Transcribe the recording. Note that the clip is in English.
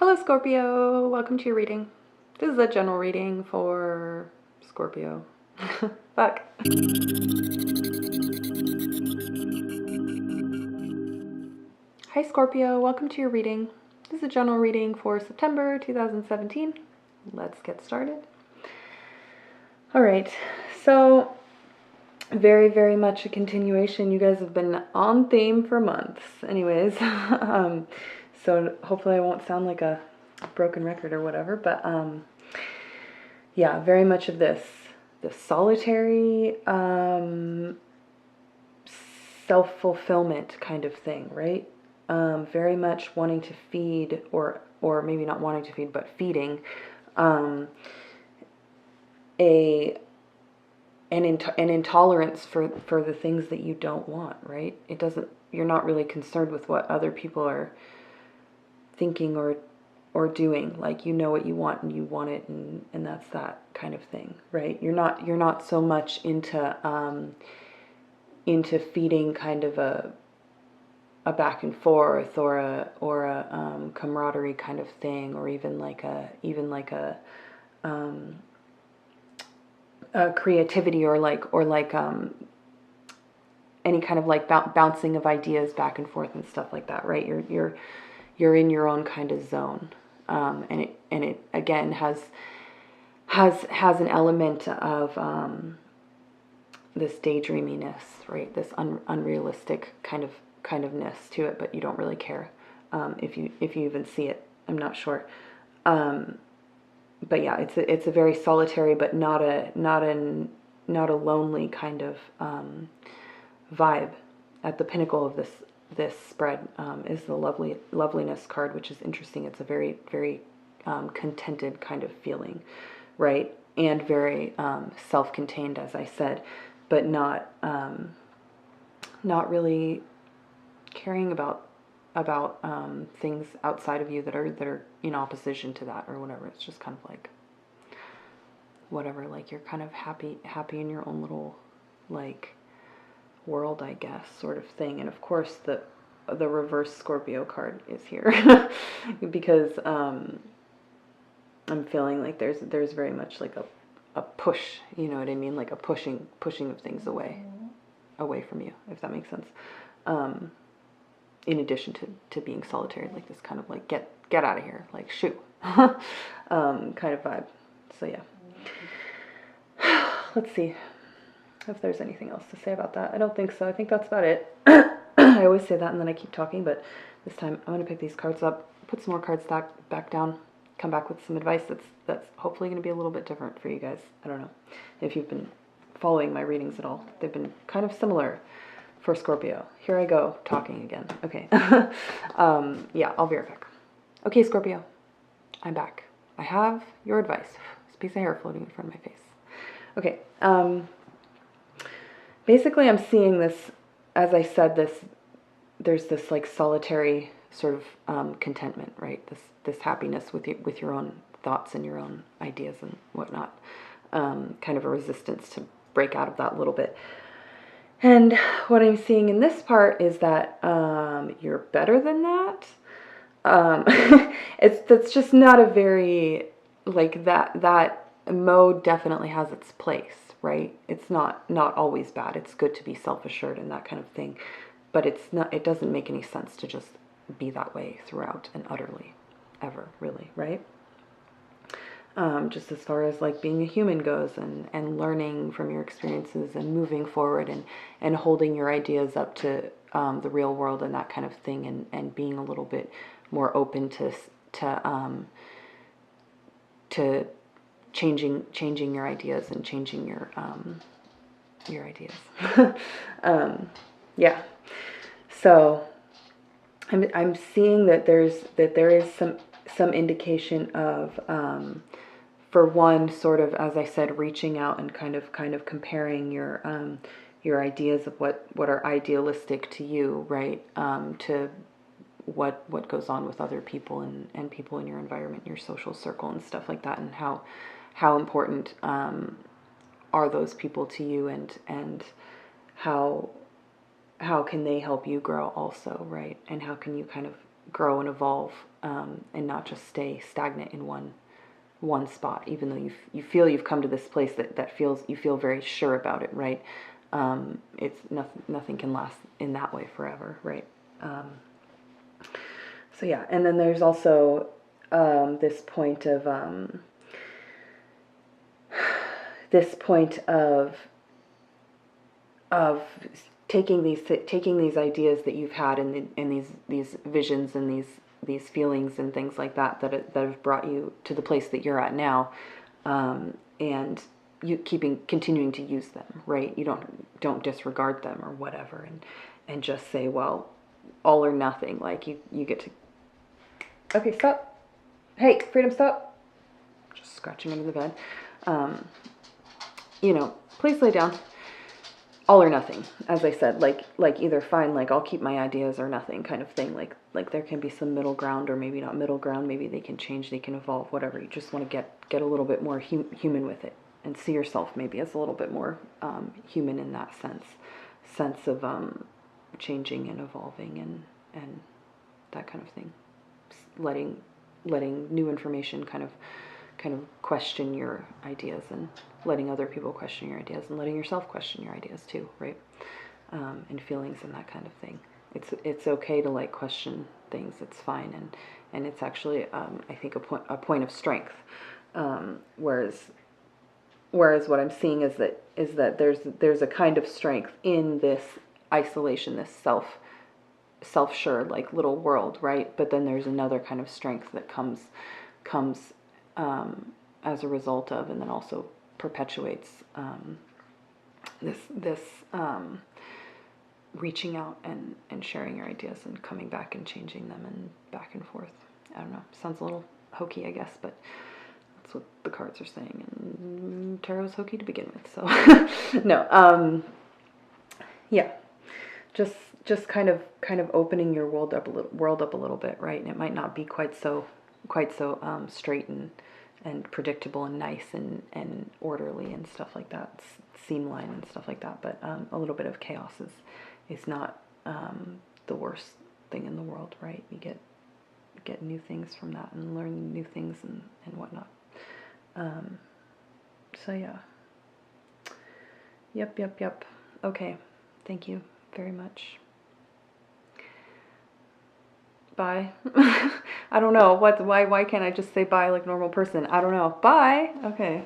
Hello Scorpio, welcome to your reading. This is a general reading for Scorpio. Fuck. Hi Scorpio, welcome to your reading. This is a general reading for September 2017. Let's get started. Alright, so very much a continuation. You guys have been on theme for months. Anyways, so hopefully I won't sound like a broken record or whatever, but yeah, very much of this solitary self-fulfillment kind of thing, right? Very much wanting to feed, or maybe not wanting to feed, but feeding an intolerance for the things that you don't want, right? You're not really concerned with what other people are thinking or doing. Like, you know what you want and you want it, and that's that kind of thing, right? You're not so much into feeding kind of a back and forth or a camaraderie kind of thing, or even like a creativity or any kind of like bouncing of ideas back and forth and stuff like that, right? You're in your own kind of zone, and it again has an element of this daydreaminess, right? This unrealistic kind ofness to it, but you don't really care if you even see it. I'm not sure. But yeah, it's a very solitary, but not a lonely kind of vibe. At the pinnacle of this spread is the loveliness card, which is interesting. It's a very contented kind of feeling, right? And very self-contained, as I said, but not really caring about things outside of you that are in opposition to that or whatever. It's just kind of like whatever, like you're kind of happy in your own little like world, I guess, sort of thing. And of course the reverse Scorpio card is here because I'm feeling like there's very much like a push, you know what I mean, like a pushing of things away from you, if that makes sense. In addition to being solitary, like this kind of like get out of here, like shoo, kind of vibe. So yeah, let's see if there's anything else to say about that. I don't think so. I think that's about it. I always say that and then I keep talking, but this time I'm going to pick these cards up, put some more cards back down, come back with some advice that's hopefully going to be a little bit different for you guys. I don't know if you've been following my readings at all. They've been kind of similar for Scorpio. Here I go, talking again. Okay. Yeah, I'll be right back. Okay, Scorpio, I'm back. I have your advice. This piece of hair floating in front of my face. Okay. Basically, I'm seeing this, as I said, there's this like solitary sort of contentment, right? This happiness with your own thoughts and your own ideas and whatnot. Kind of a resistance to break out of that a little bit. And what I'm seeing in this part is that you're better than that. That's just not a very, like, that mode definitely has its place, right? It's not always bad. It's good to be self-assured and that kind of thing. But it doesn't make any sense to just be that way throughout and utterly, ever, really, right? Just as far as like being a human goes, and learning from your experiences and moving forward and holding your ideas up to the real world and that kind of thing, and being a little bit more open to changing your ideas and changing your ideas. Yeah. So I'm seeing that there is some indication of for one, sort of, as I said, reaching out and kind of comparing your ideas of what are idealistic to you, right, to what goes on with other people and people in your environment, your social circle and stuff like that, and how important are those people to you, and how can they help you grow also, right? And how can you kind of grow and evolve and not just stay stagnant in one spot, even though you feel you've come to this place that feels, you feel very sure about it, right? It's nothing can last in that way forever, right? So yeah, and then there's also this point of taking these ideas that you've had, and these visions and these feelings and things like that have brought you to the place that you're at now, and you continuing to use them, right? You don't disregard them or whatever, and just say, well, all or nothing. Like you get to, okay, stop, hey, freedom, stop, just scratching under the bed. Please lay down. All or nothing, as I said, like either fine, like I'll keep my ideas, or nothing kind of thing. Like there can be some middle ground, or maybe not middle ground. Maybe they can change, they can evolve, whatever. You just want to get a little bit more human with it, and see yourself maybe as a little bit more human in that sense of changing and evolving and that kind of thing. Letting new information kind of question your ideas, and letting other people question your ideas, and letting yourself question your ideas too, right? And feelings and that kind of thing. It's okay to question things. It's fine, and it's actually I think a point of strength. Whereas what I'm seeing is that there's a kind of strength in this isolation, this self-sure little world, right? But then there's another kind of strength that comes as a result of, and then also perpetuates this reaching out and sharing your ideas, and coming back and changing them, and back and forth. I don't know, sounds a little hokey, I guess, but that's what the cards are saying, and tarot's hokey to begin with, so no, yeah, just kind of opening your world up a little bit, right? And it might not be quite so straight and predictable and nice and orderly and stuff like that, seamline and stuff like that, but a little bit of chaos is not the worst thing in the world, right? You get new things from that, and learn new things and whatnot. So yeah. Yep. Okay. Thank you very much. Bye. I don't know why can't I just say bye like a normal person? I don't know. Bye. Okay.